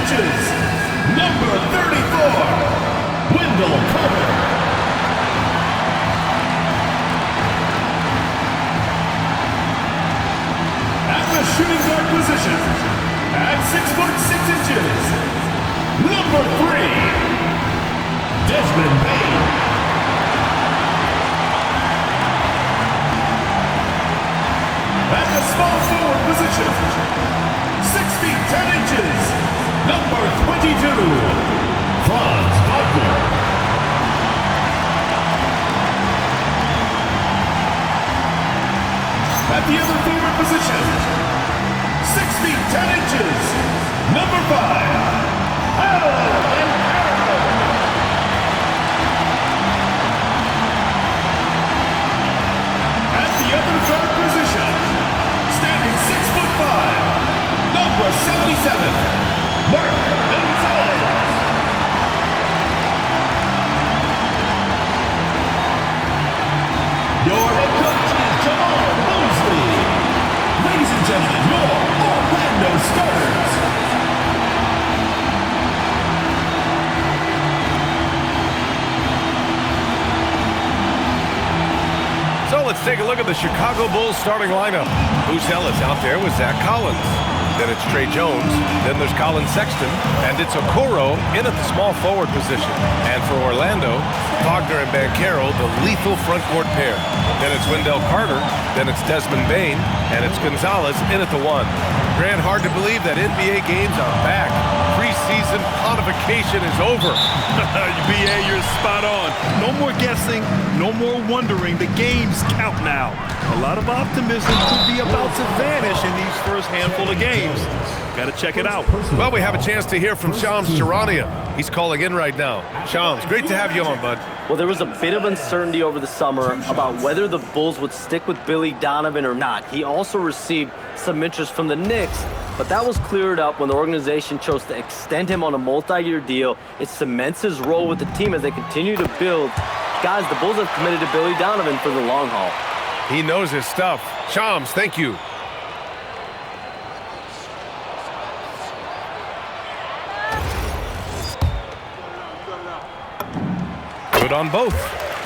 inches, number 34, Wendell Carter. At the shooting guard position, at 6'6" number 3, Desmond Bain. At the small forward position, 6 feet 10 inches, number 22, Franz Wagner. At the other forward position, 6 feet 10 inches, number 5, Alan. At the other guard position, standing 6'5", number 77, Mark Gonzalez. Your head coach is Jamal Mosley. Ladies and gentlemen, your Orlando starters. So let's take a look at the Chicago Bulls starting lineup. Who's Ellis out there with Zach Collins. Then it's Trey Jones. Then there's Colin Sexton. And it's Okoro in at the small forward position. And for Orlando, Wagner and Banchero, the lethal front court pair. Then it's Wendell Carter. Then it's Desmond Bain. And it's Gonzalez in at the 1. Grant, hard to believe that NBA games are back. Preseason codification is over. BA, you're spot on. No more guessing, no more wondering. The games count now. A lot of optimism could be about to vanish in these first handful of games. Got to check it out. Well, we have a chance to hear from Shams Charania. He's calling in right now. Shams, great to have you on, bud. Well, there was a bit of uncertainty over the summer about whether the Bulls would stick with Billy Donovan or not. He also received some interest from the Knicks, but that was cleared up when the organization chose to extend him on a multi-year deal. It cements his role with the team as they continue to build. Guys, the Bulls have committed to Billy Donovan for the long haul. He knows his stuff. Shams, thank you. Good on both.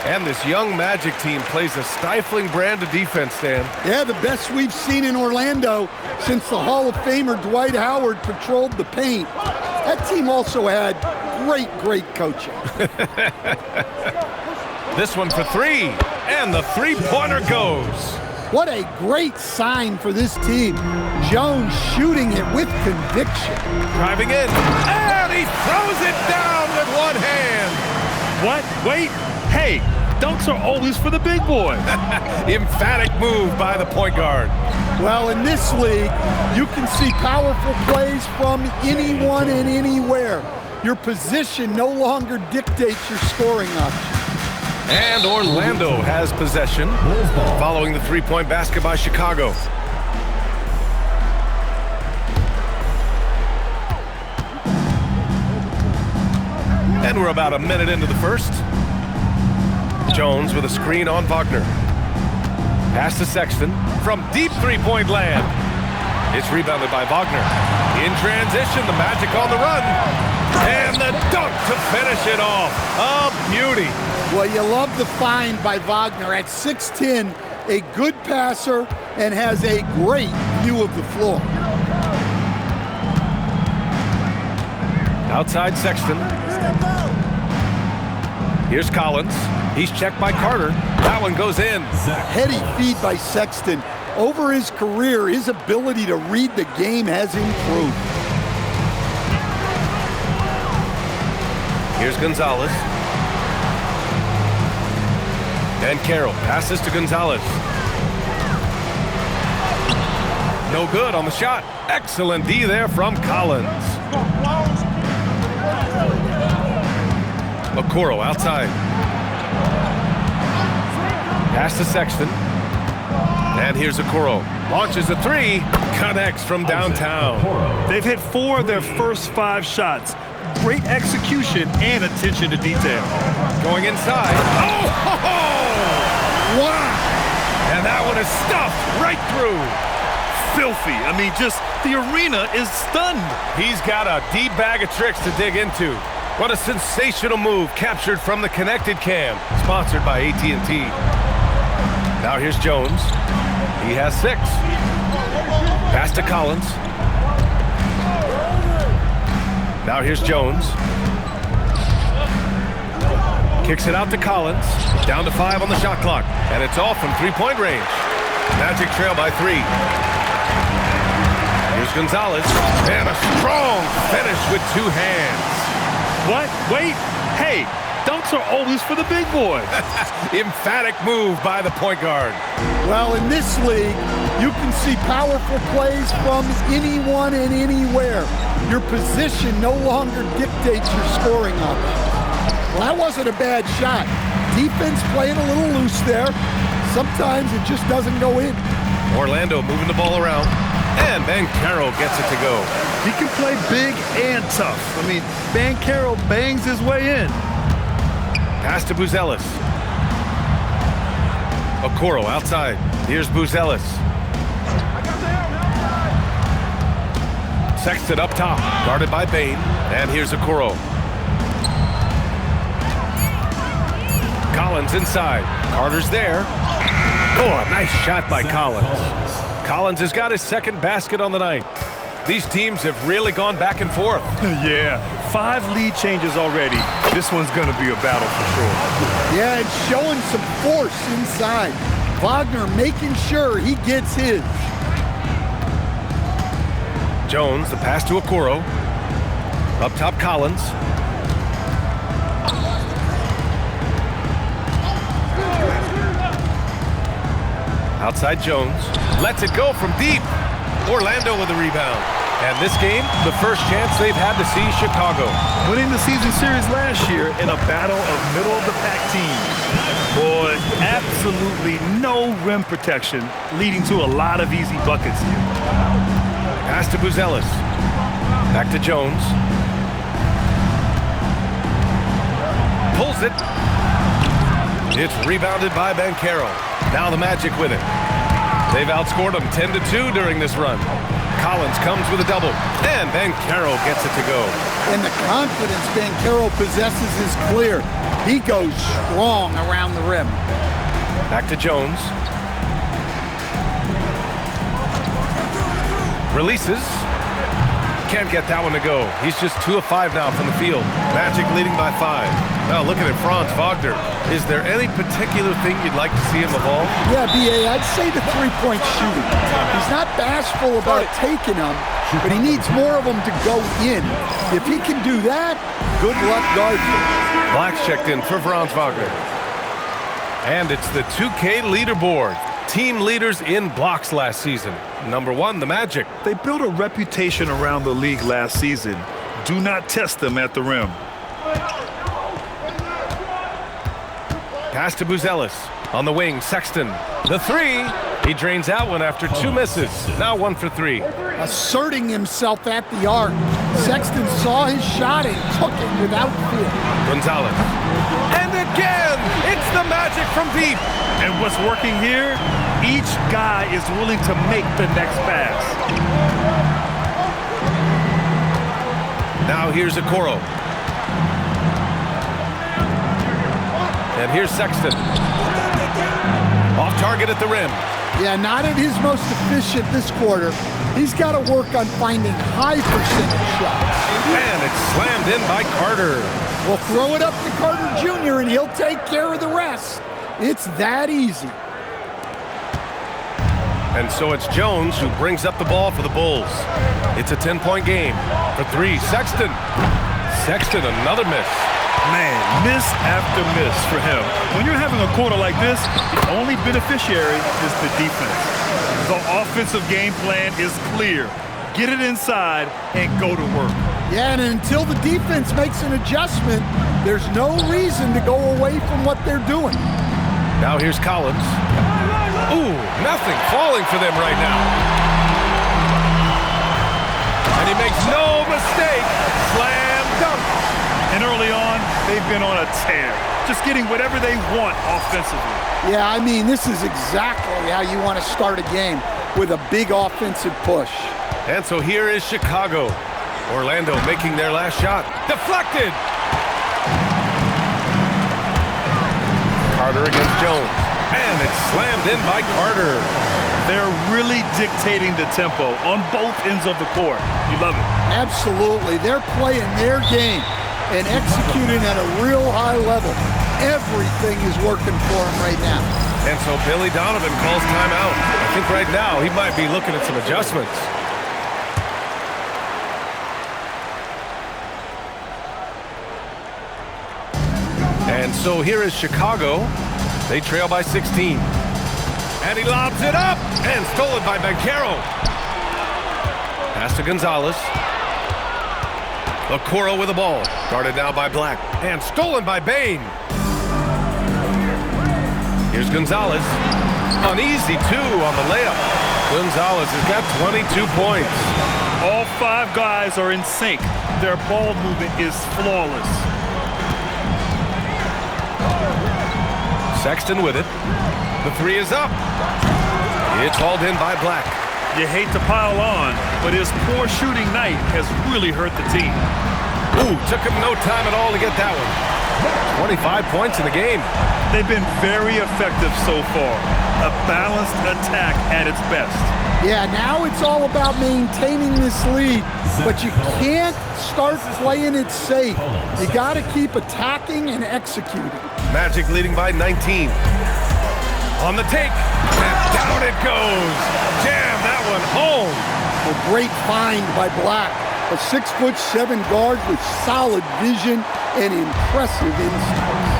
And this young Magic team plays a stifling brand of defense, Dan. Yeah, the best we've seen in Orlando since the Hall of Famer Dwight Howard patrolled the paint. That team also had great coaching. This one for 3, and the three-pointer goes. What a great sign for this team. Jones shooting it with conviction. Driving in, and he throws it down with one hand. What? Wait. Hey, dunks are always for the big boy. Emphatic move by the point guard. Well, in this league, you can see powerful plays from anyone and anywhere. Your position no longer dictates your scoring option. And Orlando has possession following the three-point basket by Chicago. And we're about a minute into the first. Jones with a screen on Wagner. Pass to Sexton from deep three-point land. It's rebounded by Wagner. In transition, the Magic on the run. And the dunk to finish it off. A beauty. Well, you love the find by Wagner at 6'10", a good passer, and has a great view of the floor. Outside Sexton. Here's Collins. He's checked by Carter. That one goes in. Heady feed by Sexton. Over his career, his ability to read the game has improved. Here's Gonzalez. And Carroll passes to Gonzalez. No good on the shot. Excellent D there from Collins. Okoro outside. Pass to Sexton. And here's Okoro. Launches a 3. Connects from downtown. They've hit 4 of their first 5 shots. Great execution and attention to detail. Going inside. Oh! Ho, ho! Wow! And that one is stuffed right through. filthy. I mean, just the arena is stunned. He's got a deep bag of tricks to dig into. What a sensational move captured from the connected cam, sponsored by AT&T. Now here's Jones. He has 6. Pass to Collins. Now here's Jones. Kicks it out to Collins. Down to 5 on the shot clock. And it's off from 3-point range. Magic trail by 3. Here's Gonzalez. And a strong finish with 2 hands. What? Wait. Hey, dunks are always for the big boys. Emphatic move by the point guard. Well, in this league, you can see powerful plays from anyone and anywhere. Your position no longer dictates your scoring options. Well, that wasn't a bad shot. Defense playing a little loose there. Sometimes it just doesn't go in. Orlando moving the ball around. And Banchero gets it to go. He can play big and tough. I mean, Banchero bangs his way in. Pass to Buzelis. Okoro outside. Here's Buzelis. Sexton up top, guarded by Bain. And here's Okoro. Collins inside. Carter's there. Oh, a nice shot by Collins. Collins has got his 2nd basket on the night. These teams have really gone back and forth. Yeah, 5 lead changes already. This one's going to be a battle for sure. Yeah, and showing some force inside. Wagner making sure he gets his. Jones, the pass to Okoro. Up top, Collins. Outside Jones. Lets it go from deep. Orlando with the rebound. And this game, the first chance they've had to see Chicago. Winning the season series last year in a battle of middle-of-the-pack teams. Boy, absolutely no rim protection, leading to a lot of easy buckets here. Pass to Buzelis. Back to Jones. Pulls it. It's rebounded by Banchero. Now the Magic with it. They've outscored them 10-2 during this run. Collins comes with a double, and Banchero gets it to go. And the confidence Banchero possesses is clear. He goes strong around the rim. Back to Jones. Releases. Can't get that one to go. He's just 2 of 5 now from the field. Magic leading by 5. Now looking at Franz Wagner. Is there any particular thing you'd like to see him evolve? Yeah, B.A., I'd say the 3-point shooting. He's not bashful about taking them, but he needs more of them to go in. If he can do that, good luck guarding. Black's checked in for Franz Wagner. And it's the 2K leaderboard. Team leaders in blocks last season. Number 1, the Magic. They built a reputation around the league last season. Do not test them at the rim. Pass to Buzelis. On the wing, Sexton. The 3. He drains that one after 2 misses. Now 1 for 3. Asserting himself at the arc. Sexton saw his shot and took it without fear. Gonzalez. And again, it's the Magic from deep. And what's working here? Each guy is willing to make the next pass. Now here's Okoro. And here's Sexton. Off target at the rim. Yeah, not at his most efficient this quarter. He's got to work on finding high percentage shots. And it's slammed in by Carter. Well, throw it up to Carter Jr. and he'll take care of the rest. It's that easy. And so it's Jones who brings up the ball for the Bulls. It's a 10-point game. For 3, Sexton. Sexton, another miss. Man, miss after miss for him. When you're having a quarter like this, the only beneficiary is the defense. The offensive game plan is clear. Get it inside and go to work. Yeah, and until the defense makes an adjustment, there's no reason to go away from what they're doing. Now here's Collins. Ooh, nothing falling for them right now. And he makes no mistake. Slam dunk. And early on, they've been on a tear. Just getting whatever they want offensively. Yeah, I mean, this is exactly how you want to start a game. with a big offensive push. And so here is Chicago. Orlando making their last shot. Deflected! Carter against Jones. And it's slammed in by Carter. They're really dictating the tempo on both ends of the court. You love it. Absolutely. They're playing their game and executing at a real high level. Everything is working for them right now. And so Billy Donovan calls timeout. I think right now he might be looking at some adjustments. And so here is Chicago. They trail by 16. And he lobs it up and stolen by Banchero. Pass to Gonzalez. Okoro with the ball. Guarded now by Black. And stolen by Bain. Here's Gonzalez. An easy two on the layup. Gonzalez has got 22 points. All 5 guys are in sync. Their ball movement is flawless. Sexton with it. The three is up. It's hauled in by Black. You hate to pile on, but his poor shooting night has really hurt the team. Ooh, took him no time at all to get that one. 25 points in the game. They've been very effective so far. A balanced attack at its best. Yeah, now it's all about maintaining this lead, but you can't start playing it safe. You got to keep attacking and executing. Magic leading by 19. On the take, and down it goes. Jam that one home. A great find by Black. A 6'7" guard with solid vision and impressive instincts.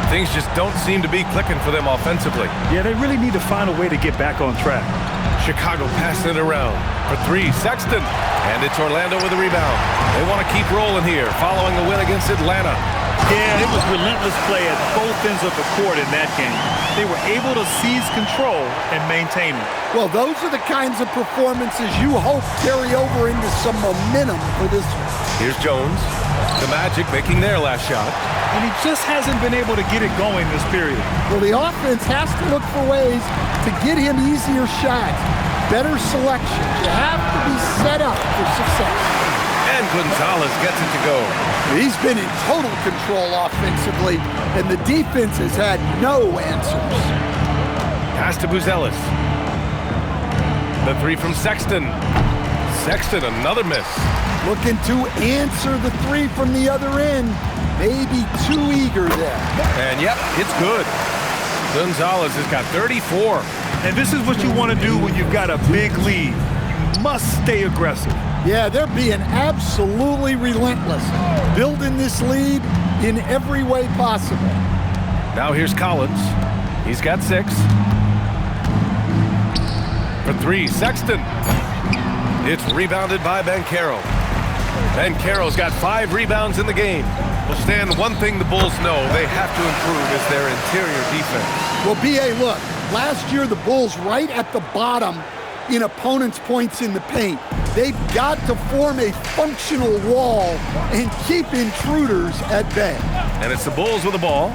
Things just don't seem to be clicking for them offensively. Yeah, they really need to find a way to get back on track. Chicago passing it around for 3. Sexton. And it's Orlando with a rebound. They want to keep rolling here following the win against Atlanta. Yeah, it was relentless play at both ends of the court in that game. They were able to seize control and maintain it. Well, those are the kinds of performances you hope carry over into some momentum for this one. Here's Jones. The Magic making their last shot. And he just hasn't been able to get it going this period. Well, the offense has to look for ways to get him easier shots, better selection. You have to be set up for success. And Gonzalez gets it to go. He's been in total control offensively, and the defense has had no answers. Pass to Buzelis. The 3 from Sexton. Sexton, another miss. Looking to answer the 3 from the other end. Maybe too eager there. And yep, it's good. Gonzalez has got 34. And this is what you want to do when you've got a big lead. You must stay aggressive. Yeah, they're being absolutely relentless, building this lead in every way possible. Now here's Collins. He's got 6. For 3, Sexton. It's rebounded by Banchero. Banchero's got 5 rebounds in the game. Well, Stan, one thing the Bulls know they have to improve is their interior defense. Well, B.A., look, last year the Bulls right at the bottom in opponents' points in the paint. They've got to form a functional wall and keep intruders at bay. And it's the Bulls with the ball,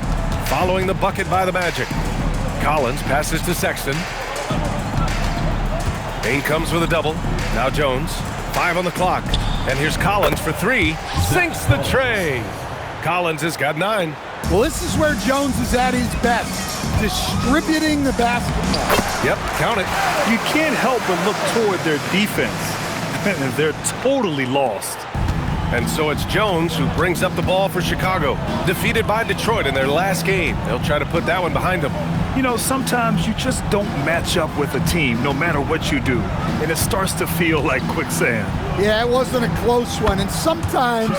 following the bucket by the Magic. Collins passes to Sexton. Bain comes with a double. Now Jones. 5 on the clock. And here's Collins for 3. Sinks the tray. Collins has got 9. Well, this is where Jones is at his best, distributing the basketball. Yep, count it. You can't help but look toward their defense. They're totally lost. And so it's Jones who brings up the ball for Chicago. Defeated by Detroit in their last game. They'll try to put that one behind them. You know, sometimes you just don't match up with a team no matter what you do. And it starts to feel like quicksand. Yeah, it wasn't a close one. And sometimes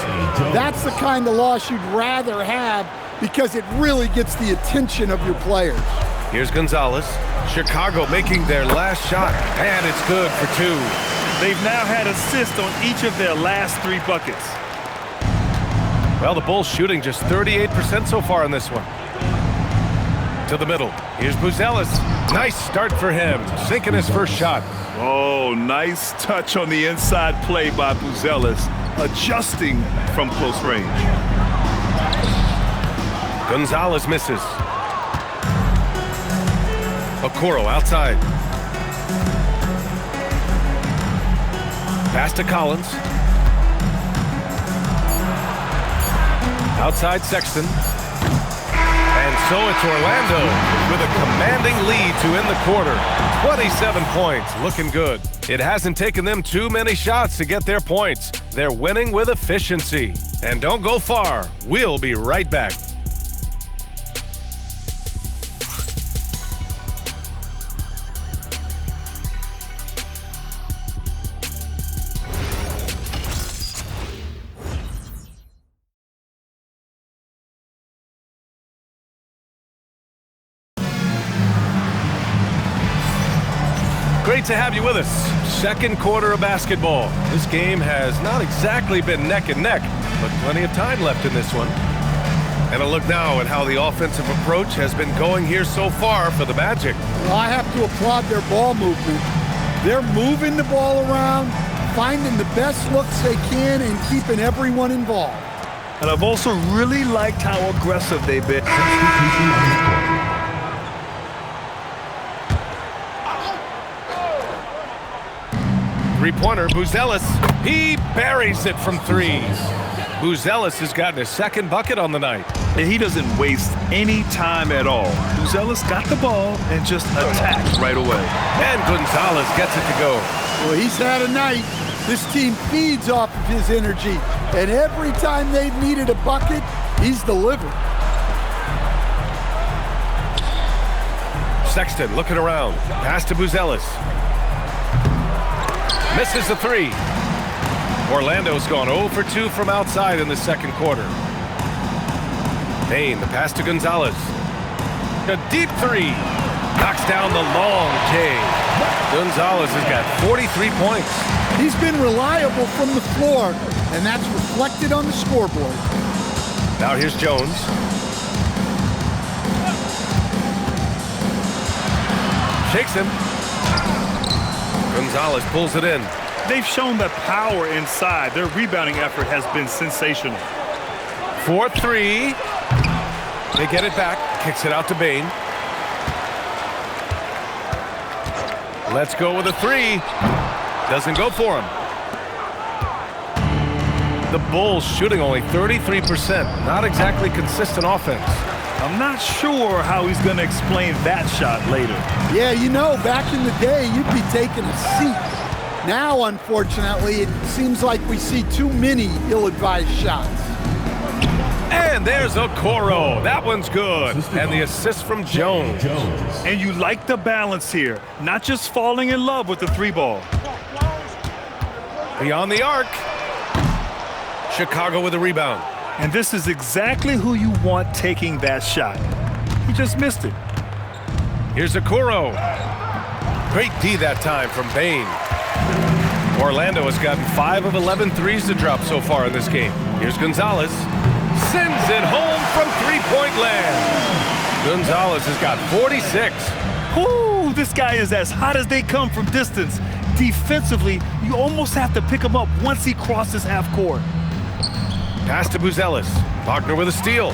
that's the kind of loss you'd rather have because it really gets the attention of your players. Here's Gonzalez. Chicago making their last shot. And it's good for 2. They've now had assists on each of their last 3 buckets. Well, the Bulls shooting just 38% so far in this one. To the middle. Here's Buzelis. Nice start for him. Sinking his first shot. Oh, nice touch on the inside play by Buzelis, adjusting from close range. Gonzalez misses. Okoro outside. Pass to Collins. Outside Sexton. And so it's Orlando with a commanding lead to end the quarter. 27 points, looking good. It hasn't taken them too many shots to get their points. They're winning with efficiency. And don't go far. We'll be right back. Great to have you with us. Second quarter of basketball. This game has not exactly been neck and neck, but plenty of time left in this one. And a look now at how the offensive approach has been going here so far for the Magic. Well, I have to applaud their ball movement. They're moving the ball around, finding the best looks they can, and keeping everyone involved. And I've also really liked how aggressive they've been. Three-pointer, Buzelis. He buries it from three. Buzelis has gotten his second bucket on the night. And he doesn't waste any time at all. Buzelis got the ball and just attacked right away. And Gonzalez gets it to go. Well, he's had a night. This team feeds off of his energy. And every time they've needed a bucket, he's delivered. Sexton looking around. Pass to Buzelis. Misses the three. Orlando's gone 0 for 2 from outside in the second quarter. Payne, the pass to Gonzalez. A deep three. Knocks down the long J. Gonzalez has got 43 points. He's been reliable from the floor, and that's reflected on the scoreboard. Now here's Jones. Shakes him. Gonzalez pulls it in. They've shown that power inside. Their rebounding effort has been sensational. 4-3. They get it back. Kicks it out to Bane. Let's go with a three. Doesn't go for him. The Bulls shooting only 33%. Not exactly consistent offense. I'm not sure how he's going to explain that shot later. Yeah, you know, back in the day, you'd be taking a seat. Now, unfortunately, it seems like we see too many ill-advised shots. And there's Okoro. That one's good. And the assist from Jones. And you like the balance here. Not just falling in love with the three ball. Beyond the arc. Chicago with a rebound. And this is exactly who you want taking that shot. He just missed it. Here's Okoro. Great D that time from Bane. Orlando has gotten 5 of 11 threes to drop so far in this game. Here's Gonzalez. Sends it home from three-point land. Gonzalez has got 46. Ooh, this guy is as hot as they come from distance. Defensively, you almost have to pick him up once he crosses half court. Pass to Buzelis. Wagner with a steal.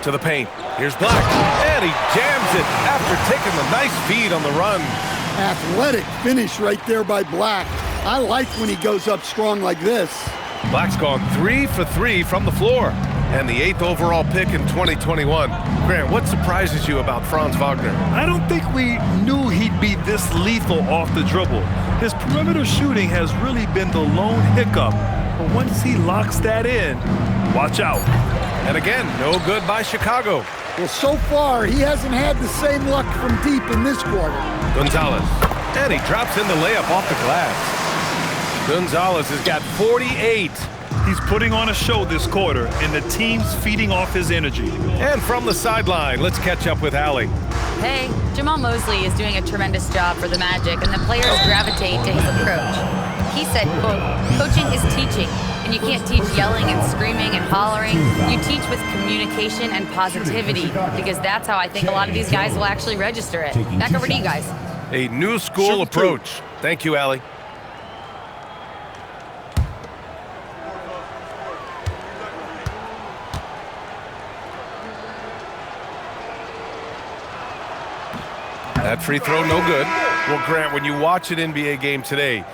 To the paint. Here's Black. And he jams it after taking the nice feed on the run. Athletic finish right there by Black. I like when he goes up strong like this. Black's gone 3 for 3 from the floor. And the 8th overall pick in 2021. Grant, what surprises you about Franz Wagner? I don't think we knew he'd be this lethal off the dribble. His perimeter shooting has really been the lone hiccup. But once he locks that in, watch out. And again, no good by Chicago. Well, so far, he hasn't had the same luck from deep in this quarter. Gonzalez. And he drops in the layup off the glass. Gonzalez has got 48. He's putting on a show this quarter, and the team's feeding off his energy. And from the sideline, let's catch up with Allie. Hey, Jamal Mosley is doing a tremendous job for the Magic, and the players gravitate to his approach. He said, quote, "Coaching is teaching, and you can't teach yelling and screaming and hollering. You teach with communication and positivity, because that's how I think a lot of these guys will actually register it." Back over to you guys. A new school approach. Thank you, Allie. That free throw, no good. Well, Grant, when you watch an NBA game today,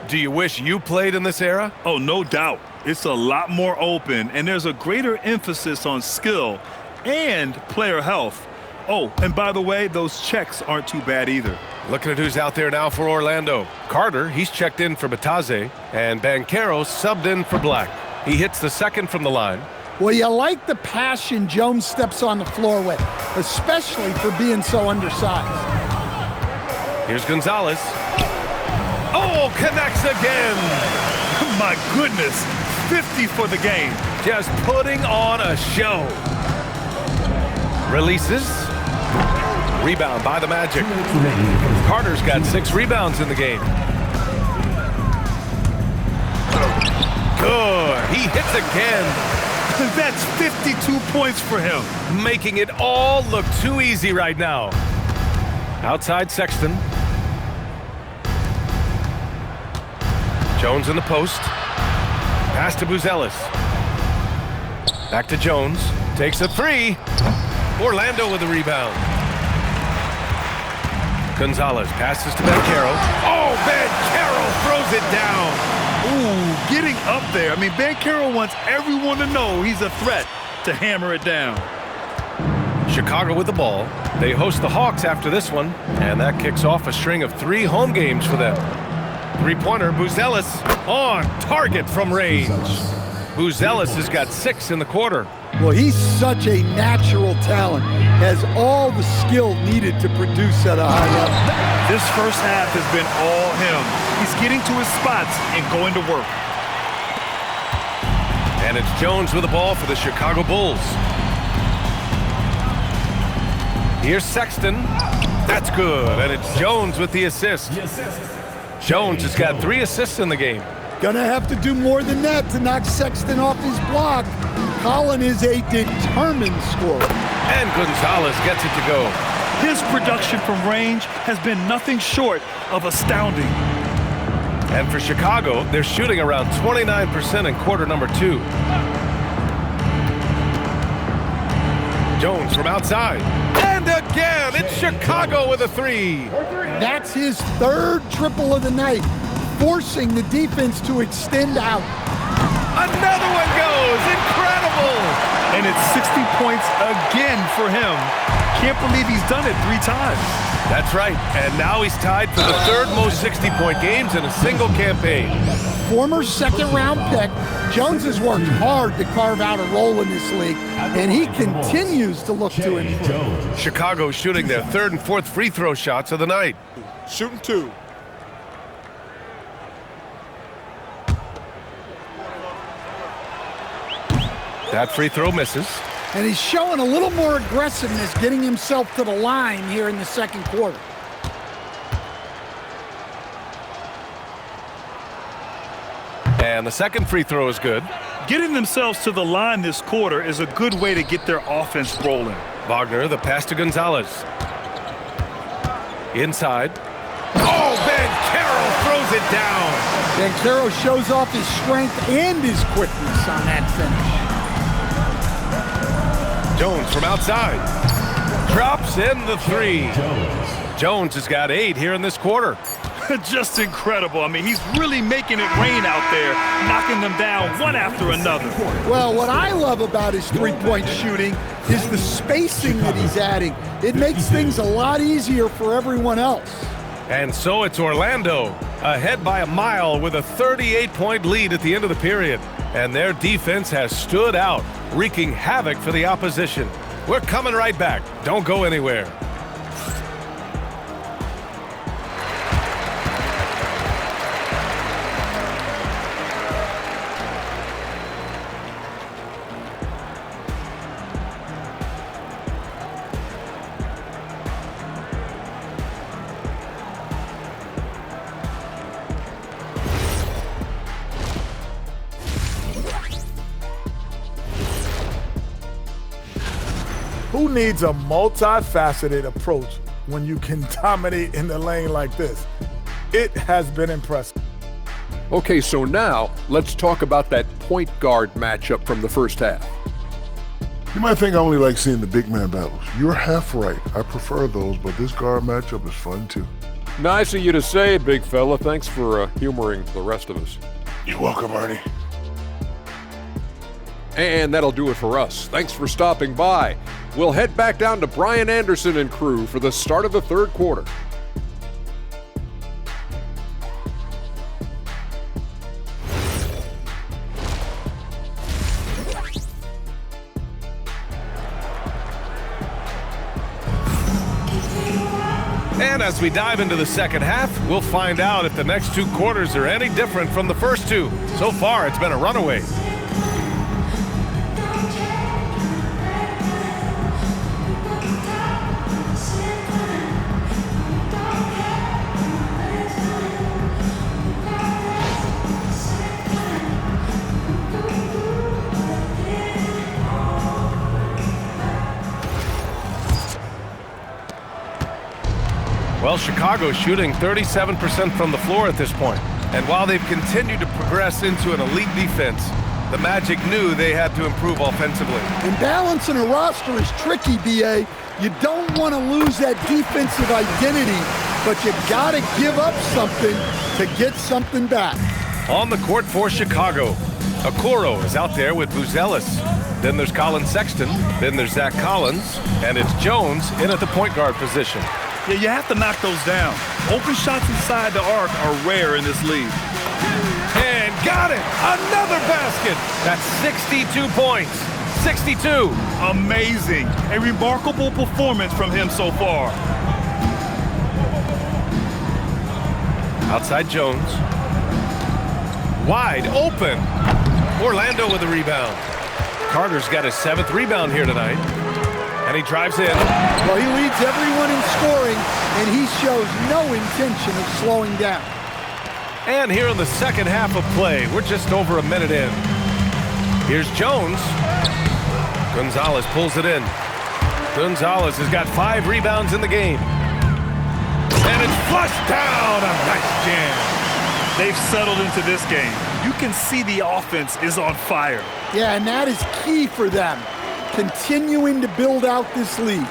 do you wish you played in this era? Oh, no doubt. It's a lot more open, and there's a greater emphasis on skill and player health. Oh, and by the way, those checks aren't too bad either. Looking at who's out there now for Orlando. Carter, he's checked in for Bataze, and Banchero subbed in for Black. He hits the second from the line. Well, you like the passion Jones steps on the floor with, especially for being so undersized. Here's Gonzalez. Oh, connects again. My goodness, 50 for the game. Just putting on a show. Releases. Rebound by the Magic. Carter's got 6 rebounds in the game. Good. He hits again. That's 52 points for him. Making it all look too easy right now. Outside Sexton. Jones in the post. Pass to Buzelis. Back to Jones. Takes a 3. Orlando with the rebound. Gonzalez passes to Banchero. Oh, Banchero throws it down. Ooh, getting up there. I mean, Banchero wants everyone to know he's a threat to hammer it down. Chicago with the ball. They host the Hawks after this one, and that kicks off a string of 3 home games for them. Three-pointer, Buzelis on target from range. Buzelis has got 6 in the quarter. Well, he's such a natural talent, has all the skill needed to produce at a high level. This first half has been all him. He's getting to his spots and going to work. And it's Jones with the ball for the Chicago Bulls. Here's Sexton. That's good, and it's Jones with the assist. Jones has got 3 assists in the game. Gonna have to do more than that to knock Sexton off his block. Collin is a determined scorer. And Gonzalez gets it to go. His production from range has been nothing short of astounding. And for Chicago, they're shooting around 29% in quarter number 2. Jones from outside. And again, it's Chicago with a 3. That's his 3rd triple of the night, forcing the defense to extend out. Another one goes. Incredible. And it's 60 points again for him. Can't believe he's done it 3 times. That's right. And now he's tied for the 3rd most 60-point games in a single campaign. Former 2nd-round pick, Jones has worked hard to carve out a role in this league, and he continues to look to improve. Chicago shooting their 3rd and 4th free throw shots of the night. Shooting 2. That free throw misses. And he's showing a little more aggressiveness, getting himself to the line here in the 2nd quarter. And the 2nd free throw is good. Getting themselves to the line this quarter is a good way to get their offense rolling. Wagner, the pass to Gonzalez. Inside. Oh, Banchero throws it down. Banchero shows off his strength and his quickness on that finish. Jones from outside. Drops in the 3. Jones has got 8 here in this quarter. Just incredible. I mean, he's really making it rain out there, knocking them down one after another. Well, what I love about his three-point shooting is the spacing that he's adding. It makes things a lot easier for everyone else. And so it's Orlando, ahead by a mile with a 38-point lead at the end of the period. And their defense has stood out, wreaking havoc for the opposition. We're coming right back. Don't go anywhere. Who needs a multifaceted approach when you can dominate in the lane like this? It has been impressive. Okay, so now let's talk about that point guard matchup from the first half. You might think I only like seeing the big man battles. You're half right. I prefer those, but this guard matchup is fun too. Nice of you to say it, big fella. Thanks for humoring the rest of us. You're welcome, Ernie. And that'll do it for us. Thanks for stopping by. We'll head back down to Brian Anderson and crew for the start of the third quarter. And as we dive into the second half, we'll find out if the next two quarters are any different from the first two. So far, it's been a runaway. Well, Chicago's shooting 37% from the floor at this point. And while they've continued to progress into an elite defense, the Magic knew they had to improve offensively. And balancing a roster is tricky, B.A. You don't want to lose that defensive identity, but you got to give up something to get something back. On the court for Chicago, Okoro is out there with Buzelis. Then there's Colin Sexton. Then there's Zach Collins. And it's Jones in at the point guard position. Yeah, you have to knock those down. Open shots inside the arc are rare in this league. And got it! Another basket! That's 62 points. 62. Amazing. A remarkable performance from him so far. Outside Jones. Wide open. Orlando with the rebound. Carter's got his 7th rebound here tonight. And he drives in. Well, he leads everyone in scoring, and he shows no intention of slowing down. And here in the second half of play, we're just over a minute in. Here's Jones. Gonzalez pulls it in. Gonzalez has got 5 rebounds in the game. And it's flushed down. A nice jam. They've settled into this game. You can see the offense is on fire. Yeah, and that is key for them. Continuing to build out this lead.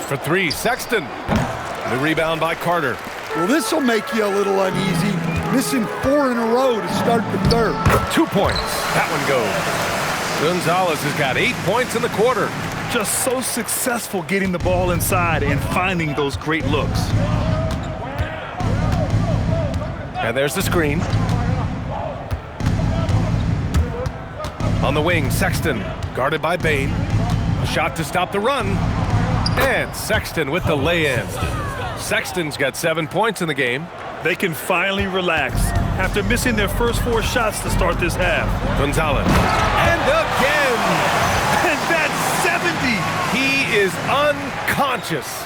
For 3, Sexton. The rebound by Carter. Well, this will make you a little uneasy. Missing 4 in a row to start the third. 2 points. That one goes. Gonzalez has got 8 points in the quarter. Just so successful getting the ball inside and finding those great looks. And there's the screen. On the wing, Sexton, guarded by Bain. A shot to stop the run. And Sexton with the lay-in. Sexton's got 7 points in the game. They can finally relax after missing their first 4 shots to start this half. Gonzalez. And again! And that's 70! He is unconscious.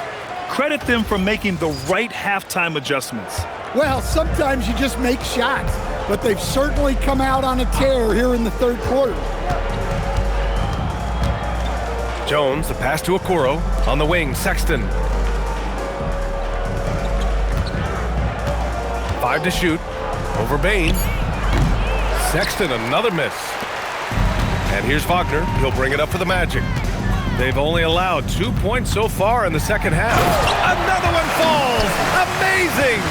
Credit them for making the right halftime adjustments. Well, sometimes you just make shots, but they've certainly come out on a tear here in the third quarter. Jones, the pass to Okoro. On the wing, Sexton. 5 to shoot. Over Bain. Sexton, another miss. And here's Wagner. He'll bring it up for the Magic. They've only allowed 2 points so far in the second half. Another one falls! Amazing!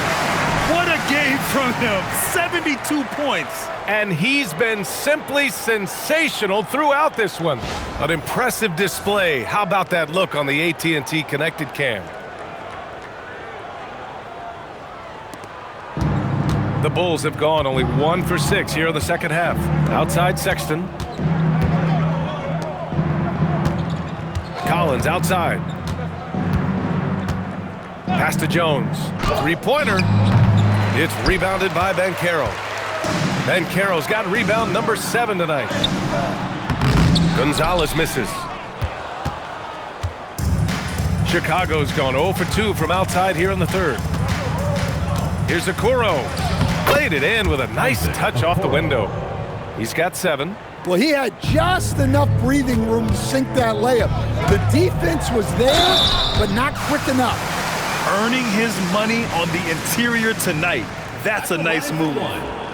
What a game from him! 72 points! And he's been simply sensational throughout this one. An impressive display. How about that look on the AT&T connected cam? The Bulls have gone only 1 for 6 here in the second half. Outside Sexton. Collins outside. Pass to Jones. 3-pointer. It's rebounded by Banchero. Banchero's got rebound number 7 tonight. Gonzalez misses. Chicago's gone 0 for 2 from outside here in the third. Here's Okoro. Played it in with a nice touch off the window. He's got 7. Well, he had just enough breathing room to sink that layup. The defense was there, but not quick enough. Earning his money on the interior tonight. That's a nice move.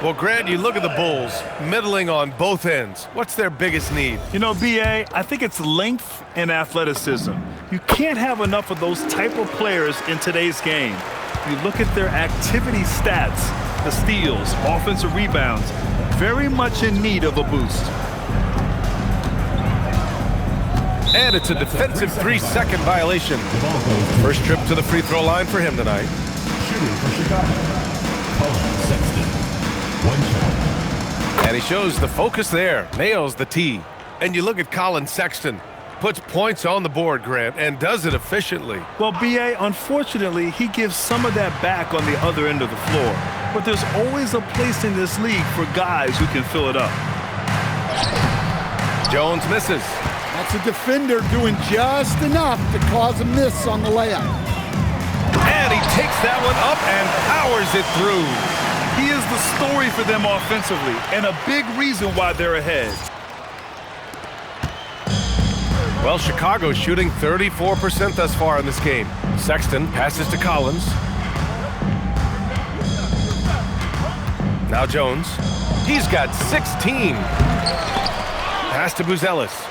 Well, Grant, you look at the Bulls, middling on both ends. What's their biggest need? You know, B.A., I think it's length and athleticism. You can't have enough of those type of players in today's game. You look at their activity stats, the steals, offensive rebounds, very much in need of a boost. And it's a defensive 3-second violation. First trip to the free throw line for him tonight. Shooting for Chicago, Colin Sexton. 1 shot. And he shows the focus there, nails the tee. And you look at Colin Sexton, puts points on the board, Grant, and does it efficiently. Well, B.A., unfortunately, he gives some of that back on the other end of the floor. But there's always a place in this league for guys who can fill it up. Jones misses. That's a defender doing just enough to cause a miss on the layup. And he takes that one up and powers it through. He is the story for them offensively and a big reason why they're ahead. Well, Chicago's shooting 34% thus far in this game. Sexton passes to Collins. Now Jones. He's got 16. Pass to Buzelis.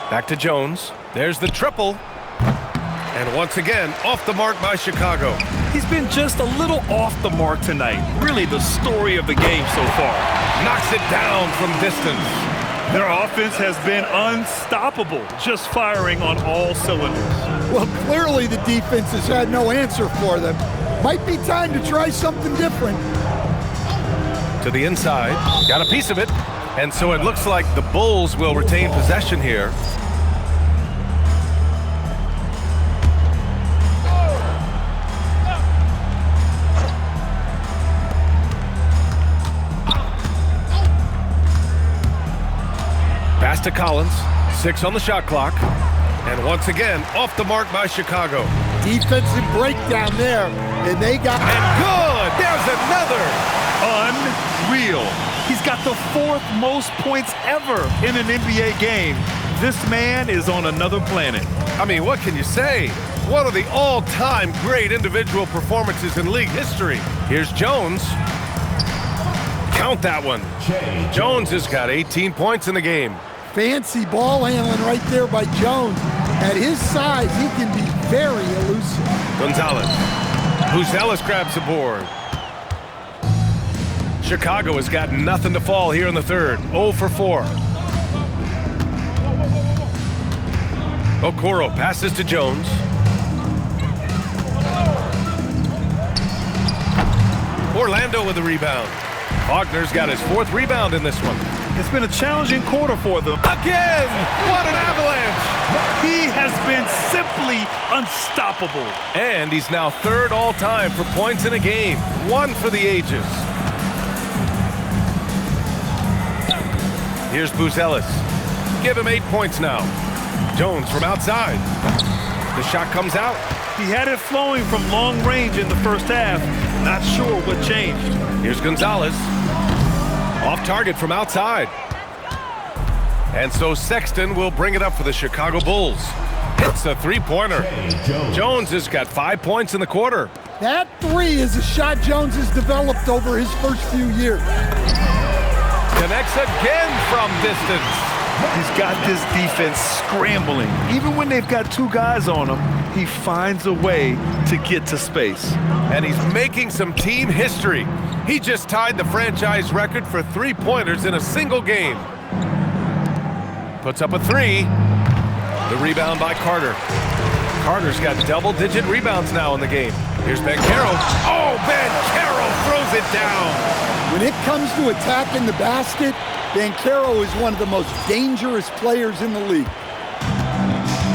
Back to Jones. There's the triple. And once again, off the mark by Chicago. He's been just a little off the mark tonight. Really the story of the game so far. Knocks it down from distance. Their offense has been unstoppable, just firing on all cylinders. Well, clearly the defense has had no answer for them. Might be time to try something different. To the inside, got a piece of it. And so it looks like the Bulls will retain possession here. Pass to Collins, 6 on the shot clock. And once again, off the mark by Chicago. Defensive breakdown there, and they got... And good! There's another! Unreal. He's got the 4th most points ever in an NBA game. This man is on another planet. I mean, what can you say? One of the all-time great individual performances in league history. Here's Jones. Count that one. Jones has got 18 points in the game. Fancy ball handling right there by Jones. At his size, he can be very elusive. Gonzalez. Buzelis grabs the board. Chicago has got nothing to fall here in the third. 0 for 4. Okoro passes to Jones. Orlando with the rebound. Wagner's got his 4th rebound in this one. It's been a challenging quarter for them. Again! What an avalanche! He has been simply unstoppable. And he's now 3rd all-time for points in a game. 1 for the ages. Here's Buzelis. Give him 8 points now. Jones from outside. The shot comes out. He had it flowing from long range in the first half. Not sure what changed. Here's Gonzalez. Off target from outside. And so Sexton will bring it up for the Chicago Bulls. Hits a 3-pointer. Jones has got 5 points in the quarter. That 3 is a shot Jones has developed over his first few years. Connects again from distance. He's got this defense scrambling. Even when they've got 2 guys on him, he finds a way to get to space. And he's making some team history. He just tied the franchise record for 3-pointers in a single game. Puts up a 3. The rebound by Carter. Carter's got double-digit rebounds now in the game. Here's Banchero. Oh, Banchero throws it down. When it comes to attacking the basket, Banchero is one of the most dangerous players in the league.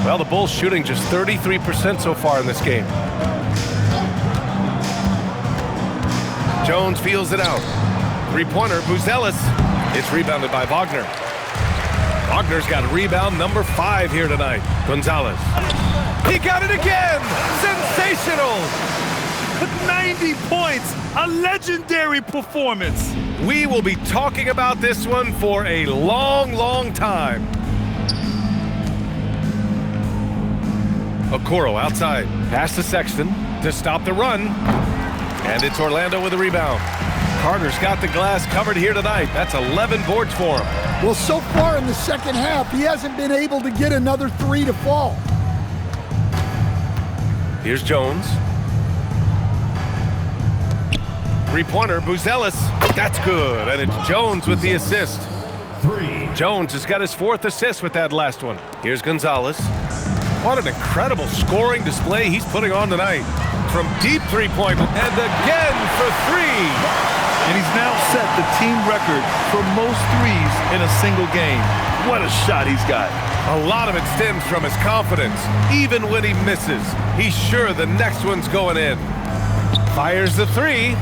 Well, the Bulls shooting just 33% so far in this game. Jones feels it out. 3-pointer, Buzelis. It's rebounded by Wagner. Wagner's got rebound number 5 here tonight. Gonzalez. He got it again! Sensational! 90 points! A legendary performance! We will be talking about this one for a long, long time. Okoro outside. Pass to Sexton to stop the run. And it's Orlando with a rebound. Carter's got the glass covered here tonight. That's 11 boards for him. Well, so far in the second half, he hasn't been able to get another three to fall. Here's Jones. Three-pointer, Buzelis. That's good, and it's Jones with the assist. Jones has got his 4th assist with that last one. Here's Gonzalez. What an incredible scoring display he's putting on tonight. From deep three-point, and again for 3. And he's now set the team record for most threes in a single game. What a shot he's got. A lot of it stems from his confidence. Even when he misses, he's sure the next one's going in. Fires the 3.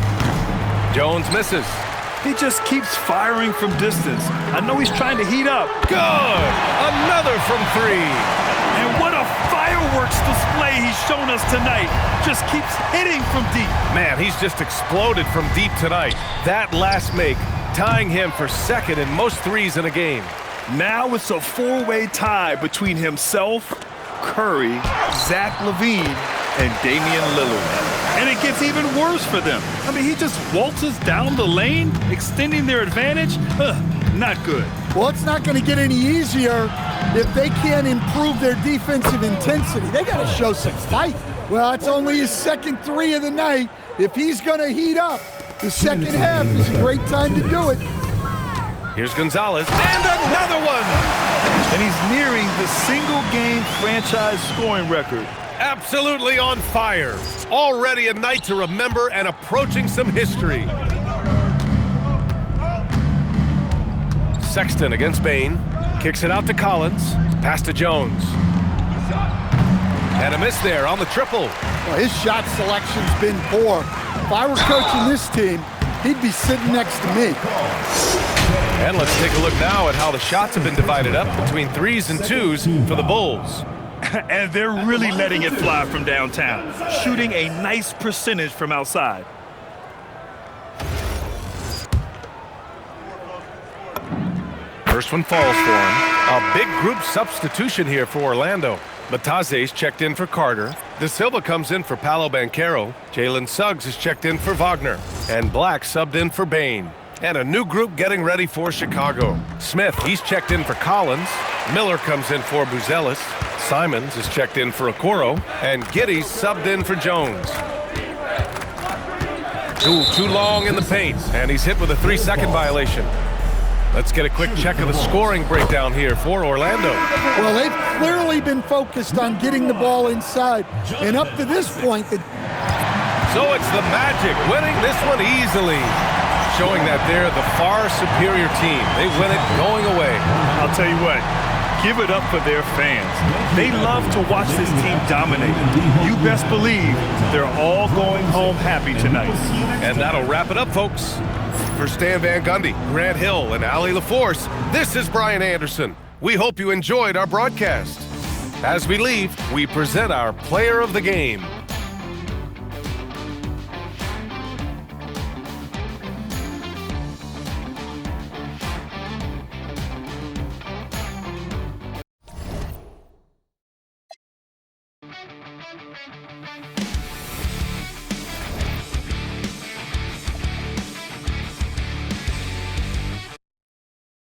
Jones misses. He just keeps firing from distance. I know he's trying to heat up. Good! Another from 3. And what a fireworks display he's shown us tonight. Just keeps hitting from deep. Man, he's just exploded from deep tonight. That last make, tying him for 2nd in most threes in a game. Now it's a 4-way tie between himself, Curry, Zach LaVine, and Damian Lillard. And it gets even worse for them. I mean, he just waltzes down the lane, extending their advantage. Not good. Well, it's not going to get any easier if they can't improve their defensive intensity. They got to show some fight. Well, it's only his 2nd 3 of the night. If he's going to heat up, the second half is a great time to do it. Here's Gonzalez, and another one! And he's nearing the single-game franchise scoring record. Absolutely on fire. Already a night to remember and approaching some history. Sexton against Bain. Kicks it out to Collins. Pass to Jones. And a miss there on the triple. Well, his shot selection's been poor. If I were coaching this team, he'd be sitting next to me. And let's take a look now at how the shots have been divided up between 3s and 2s for the Bulls. And they're really letting it fly from downtown, shooting a nice percentage from outside. First one falls for him. A big group substitution here for Orlando. Mataze's checked in for Carter. De Silva comes in for Paolo Banchero. Jalen Suggs is checked in for Wagner. And Black subbed in for Bain. And a new group getting ready for Chicago. Smith, he's checked in for Collins. Miller comes in for Buzelis. Simons is checked in for Okoro. And Giddey's subbed in for Jones. Too long in the paint. And he's hit with a 3-second violation. Let's get a quick check of the scoring breakdown here for Orlando. Well, they've clearly been focused on getting the ball inside. And up to this point, So it's the Magic winning this one easily, showing that they're the far superior team. They win it going away. I'll tell you what, give it up for their fans. They love to watch this team dominate. You best believe they're all going home happy tonight. And that'll wrap it up, folks. For Stan Van Gundy, Grant Hill, and Allie LaForce, this is Brian Anderson. We hope you enjoyed our broadcast. As we leave, we present our player of the game.